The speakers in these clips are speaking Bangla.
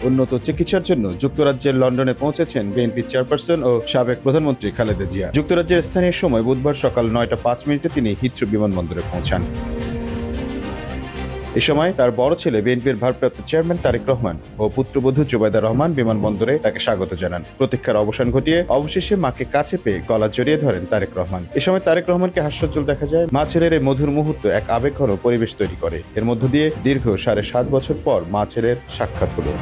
উন্নত চিকিৎসার জন্য যুক্তরাজ্যের লন্ডনে পৌঁছেছেন বিএনপি চেয়ারপারসন ও সাবেক প্রধানমন্ত্রী খালেদা জিয়া। যুক্তরাজ্যের স্থানীয় সময় বুধবার সকাল 9:05 তিনি হিথ্রো বিমানবন্দরে পৌঁছান। এ সময় তার বড় ছেলে বিএনপির ভারপ্রাপ্ত চেয়ারম্যান তারেক রহমান ও পুত্রবধূ জুবাইদা রহমান বিমানবন্দরে তাকে স্বাগত জানান। প্রতীক্ষার অবসান ঘটিয়ে অবশেষে মাকে কাছে পেয়ে গলা জড়িয়ে ধরেন তারেক রহমান। এ সময় তারেক রহমানকে হাস্যোজ্জ্বল দেখা যায়। মা ছেলের এই মধুর মুহূর্ত এক আবেগঘন পরিবেশ তৈরি করে। এর মধ্য দিয়ে দীর্ঘ 7.5 বছর পর মা ছেলের সাক্ষাৎ হলো।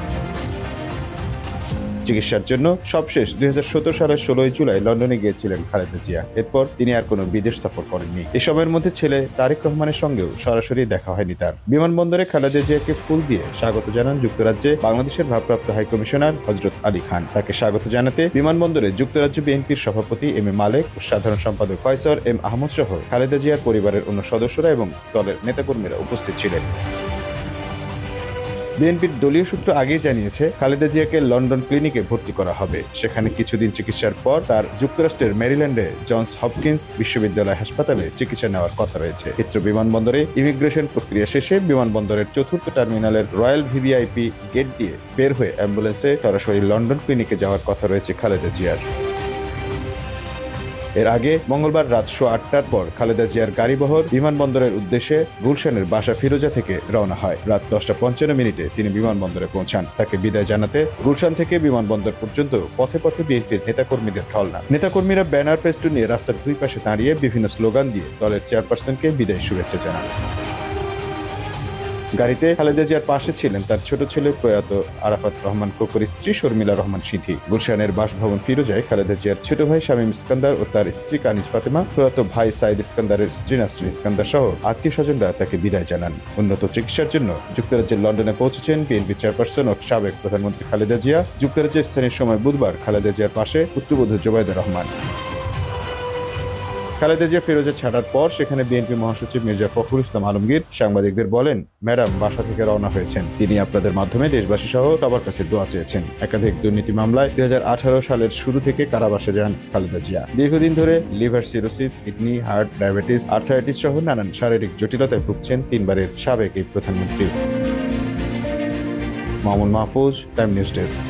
চিকিৎসার জন্য সবশেষ 2017 সালের 16 জুলাই লন্ডনে গিয়েছিলেন খালেদা জিয়া। এরপর তিনি আর কোনো বিদেশ সফর করেননি। এ সময়ের মধ্যে ছেলে তারেক রহমানের সঙ্গেও সরাসরি দেখা হয়নি তার। বিমানবন্দরে খালেদা জিয়াকে ফুল দিয়ে স্বাগত জানান যুক্তরাজ্যে বাংলাদেশের ভারপ্রাপ্ত হাইকমিশনার হযরত আলী খান। তাকে স্বাগত জানাতে বিমানবন্দরে যুক্তরাজ্য বিএনপির সভাপতি এম এ মালেক ও সাধারণ সম্পাদক কয়সর এম আহমদ সহ খালেদা জিয়ার পরিবারের অন্য সদস্যরা এবং দলের নেতাকর্মীরা উপস্থিত ছিলেন। বিএনপির দলীয় সূত্র আগেই জানিয়েছে খালেদা জিয়াকে লন্ডন ক্লিনিকে ভর্তি করা হবে। সেখানে কিছুদিন চিকিৎসার পর তার যুক্তরাষ্ট্রের মেরিল্যান্ডে জনস হপকিন্স বিশ্ববিদ্যালয় হাসপাতালে চিকিৎসা নেওয়ার কথা রয়েছে। হিথ্রো বিমানবন্দরে ইমিগ্রেশন প্রক্রিয়া শেষে বিমানবন্দরের 4র্থ টার্মিনালের রয়্যাল ভিভিআইপি গেট দিয়ে বের হয়ে অ্যাম্বুলেন্সে সরাসরি লন্ডন ক্লিনিকে যাওয়ার কথা রয়েছে খালেদা জিয়ার। এর আগে মঙ্গলবার রাত 8:15টার পর খালেদা জিয়ার গাড়িবহর বিমানবন্দরের উদ্দেশ্যে গুলশানের বাসা ফিরোজা থেকে রওনা হয়। রাত 10:55 তিনি বিমানবন্দরে পৌঁছান। তাকে বিদায় জানাতে গুলশান থেকে বিমানবন্দর পর্যন্ত পথে পথে বিএনপির নেতাকর্মীদের ঢলনা। নেতাকর্মীরা ব্যানার ফেস্টুন নিয়ে রাস্তার দুই পাশে দাঁড়িয়ে বিভিন্ন স্লোগান দিয়ে দলের চেয়ারপারসনকে বিদায় শুভেচ্ছা জানান। গাড়িতে খালেদা জিয়ার পাশে ছিলেন তার ছোট ছেলে প্রয়াত আরাফাত রহমান কোকর স্ত্রী শর্মিলা রহমান সিথি। গুলশানের বাসভবন ফিরোজায় খালেদা জিয়ার ছোট ভাই শামীম ইস্কান্দার ও তার স্ত্রী কানিজ ফাতেমা, প্রয়াত ভাই সাইদ ইস্কান্দারের স্ত্রী নাসরিন ইস্কান্দার সহ আত্মীয় স্বজনরা তাকে বিদায় জানান। উন্নত চিকিৎসার জন্য যুক্তরাজ্যের লন্ডনে পৌঁছেছেন বিএনপি চেয়ারপারসন ও সাবেক প্রধানমন্ত্রী খালেদা জিয়া। যুক্তরাজ্যের স্থানীয় সময় বুধবার খালেদা জিয়ার পাশে পুত্রবধূ জুবাইদা রহমান। খালেদা জিয়া ফিরোজা ছাড়ার পর সেখানে বিএনপি মহাসচিব মির্জা ফখরুল ইসলাম আলমগীর সাংবাদিকদের বলেন, ম্যাডাম বাসা থেকে রওনা হয়েছেন। তিনি আপনাদের মাধ্যমে দেশবাসী সহ সবার কাছে দোয়া চেয়েছেন। একাধিক দুর্নীতি মামলায় 2018 সালের শুরু থেকে কারাবাসে যান খালেদা জিয়া। দীর্ঘদিন ধরে liver cirrhosis, kidney, heart, diabetes, arthritis সহ নানান শারীরিক জটিলতায় ভুগছেন 3 বারের সাবেক এই প্রধানমন্ত্রী। Mamun Mahfuz, time news desk.